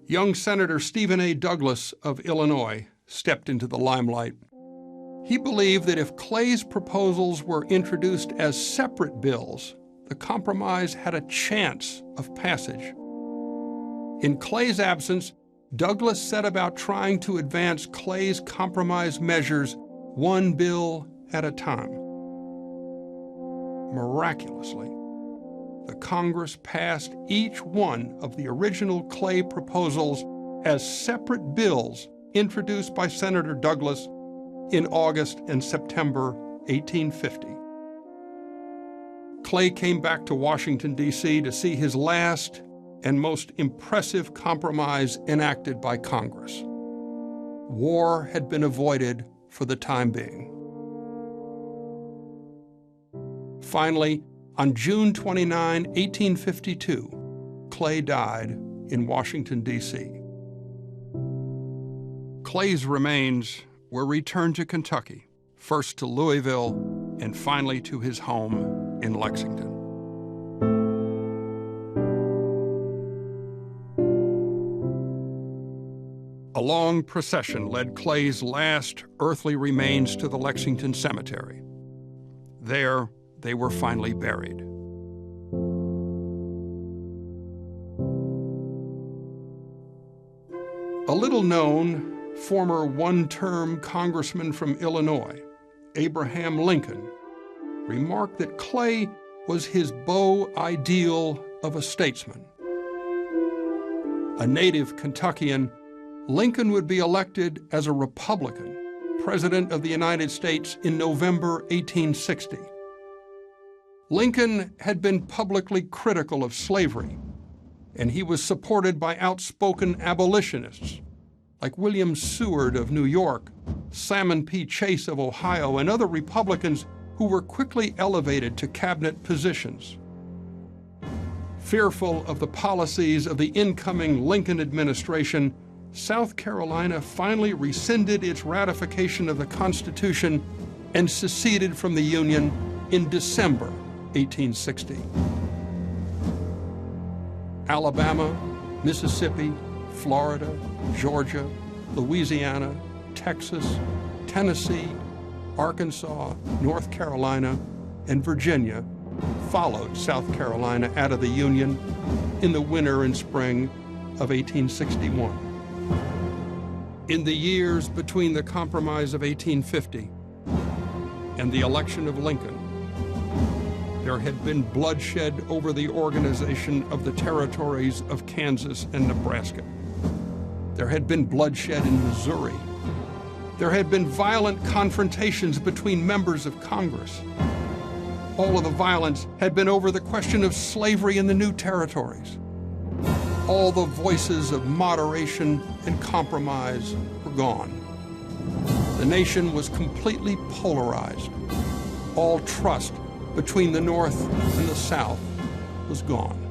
young Senator Stephen A. Douglas of Illinois stepped into the limelight. He believed that if Clay's proposals were introduced as separate bills, the compromise had a chance of passage. In Clay's absence, Douglas set about trying to advance Clay's compromise measures one bill at a time. Miraculously, the Congress passed each one of the original Clay proposals as separate bills introduced by Senator Douglas in August and September 1850. Clay came back to Washington, D.C. to see his last and most impressive compromise enacted by Congress. War had been avoided for the time being. Finally, on June 29, 1852, Clay died in Washington, D.C. Clay's remains were returned to Kentucky, first to Louisville, and finally to his home in Lexington. A long procession led Clay's last earthly remains to the Lexington Cemetery. There, they were finally buried. A little-known former one-term congressman from Illinois, Abraham Lincoln, remarked that Clay was his beau ideal of a statesman. A native Kentuckian, Lincoln would be elected as a Republican President of the United States in November 1860. Lincoln had been publicly critical of slavery, and he was supported by outspoken abolitionists like William Seward of New York, Salmon P. Chase of Ohio, and other Republicans who were quickly elevated to cabinet positions. Fearful of the policies of the incoming Lincoln administration, South Carolina finally rescinded its ratification of the Constitution and seceded from the Union in December 1860. Alabama, Mississippi, Florida, Georgia, Louisiana, Texas, Tennessee, Arkansas, North Carolina, and Virginia followed South Carolina out of the Union in the winter and spring of 1861. In the years between the Compromise of 1850 and the election of Lincoln, there had been bloodshed over the organization of the territories of Kansas and Nebraska. There had been bloodshed in Missouri. There had been violent confrontations between members of Congress. All of the violence had been over the question of slavery in the new territories. All the voices of moderation and compromise were gone. The nation was completely polarized. All trust between the North and the South was gone.